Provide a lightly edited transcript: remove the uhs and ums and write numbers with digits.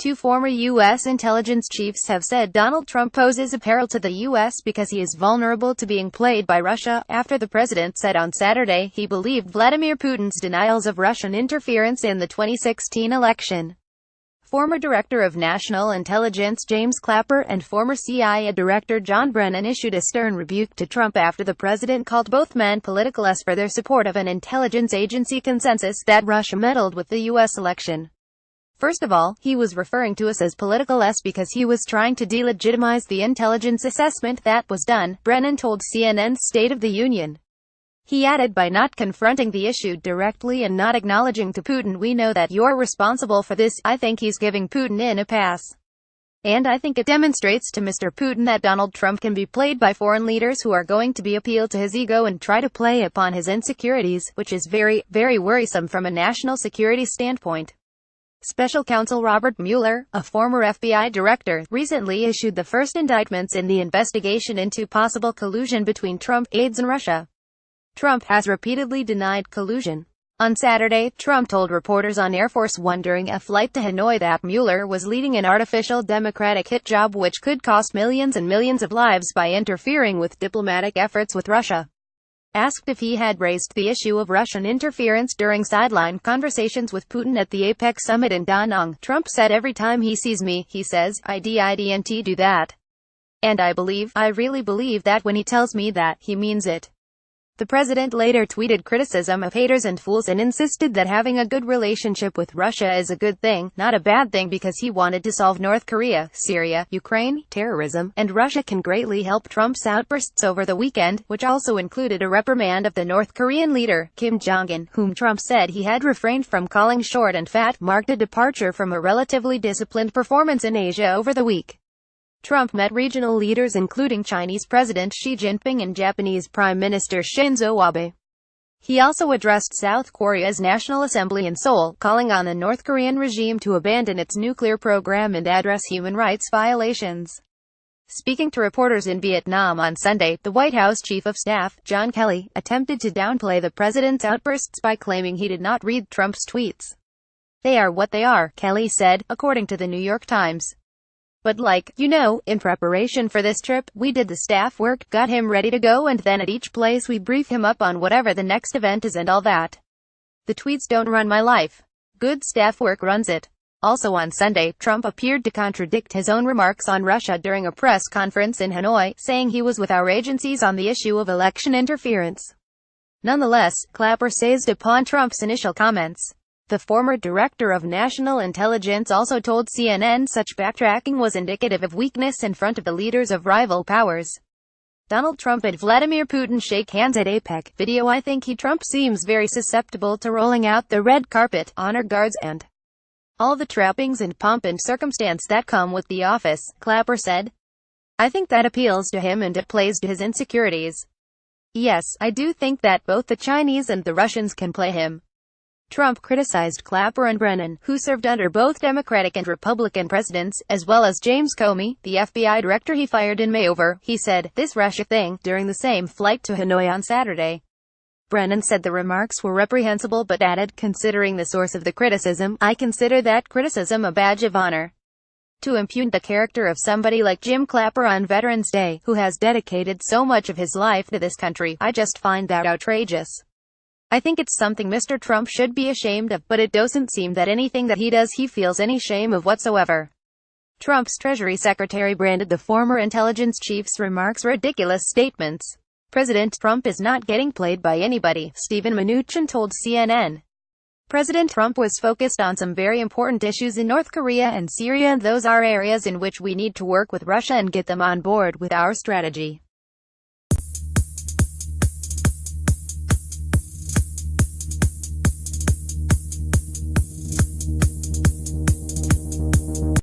Two former U.S. intelligence chiefs have said Donald Trump poses a peril to the U.S. because he is vulnerable to being played by Russia, after the president said on Saturday he believed Vladimir Putin's denials of Russian interference in the 2016 election. Former Director of National Intelligence James Clapper and former CIA Director John Brennan issued a stern rebuke to Trump after the president called both men politicaless for their support of an intelligence agency consensus that Russia meddled with the U.S. election. First of all, he was referring to us as politicaless because he was trying to delegitimize the intelligence assessment that was done, Brennan told CNN's State of the Union. He added, by not confronting the issue directly and not acknowledging to Putin, we know that you're responsible for this. I think he's giving Putin a pass. And I think it demonstrates to Mr. Putin that Donald Trump can be played by foreign leaders who are going to be appeal to his ego and try to play upon his insecurities, which is very, very worrisome from a national security standpoint. Special counsel Robert Mueller, a former FBI director, recently issued the first indictments in the investigation into possible collusion between Trump aides and Russia. Trump has repeatedly denied collusion. On Saturday, Trump told reporters on Air Force One during a flight to Hanoi that Mueller was leading an artificial Democratic hit job which could cost millions and millions of lives by interfering with diplomatic efforts with Russia. Asked if he had raised the issue of Russian interference during sideline conversations with Putin at the APEC summit in Da Nang, Trump said, "Every time he sees me, he says, I didn't do that. And I really believe that when he tells me that, he means it." The president later tweeted criticism of haters and fools and insisted that having a good relationship with Russia is a good thing, not a bad thing, because he wanted to solve North Korea, Syria, Ukraine, terrorism, and Russia can greatly help. Trump's outbursts over the weekend, which also included a reprimand of the North Korean leader, Kim Jong-un, whom Trump said he had refrained from calling short and fat, marked a departure from a relatively disciplined performance in Asia over the week. Trump met regional leaders including Chinese President Xi Jinping and Japanese Prime Minister Shinzo Abe. He also addressed South Korea's National Assembly in Seoul, calling on the North Korean regime to abandon its nuclear program and address human rights violations. Speaking to reporters in Vietnam on Sunday, the White House Chief of Staff, John Kelly, attempted to downplay the president's outbursts by claiming he did not read Trump's tweets. "They are what they are," Kelly said, according to the New York Times. "But in preparation for this trip, we did the staff work, got him ready to go, and then at each place we brief him up on whatever the next event is and all that. The tweets don't run my life. Good staff work runs it." Also on Sunday, Trump appeared to contradict his own remarks on Russia during a press conference in Hanoi, saying he was with our agencies on the issue of election interference. Nonetheless, Clapper seized upon Trump's initial comments. The former Director of National Intelligence also told CNN such backtracking was indicative of weakness in front of the leaders of rival powers. Donald Trump and Vladimir Putin shake hands at APEC video. "I think Trump seems very susceptible to rolling out the red carpet, honor guards, and all the trappings and pomp and circumstance that come with the office," Clapper said. "I think that appeals to him and it plays to his insecurities. Yes, I do think that both the Chinese and the Russians can play him." Trump criticized Clapper and Brennan, who served under both Democratic and Republican presidents, as well as James Comey, the FBI director he fired in May over, he said, "this Russia thing," during the same flight to Hanoi on Saturday. Brennan said the remarks were reprehensible but added, "Considering the source of the criticism, I consider that criticism a badge of honor. To impugn the character of somebody like Jim Clapper on Veterans Day, who has dedicated so much of his life to this country, I just find that outrageous. I think it's something Mr. Trump should be ashamed of, but it doesn't seem that anything that he does he feels any shame of whatsoever." Trump's Treasury Secretary branded the former intelligence chief's remarks ridiculous statements. "President Trump is not getting played by anybody," Stephen Mnuchin told CNN. "President Trump was focused on some very important issues in North Korea and Syria, and those are areas in which we need to work with Russia and get them on board with our strategy.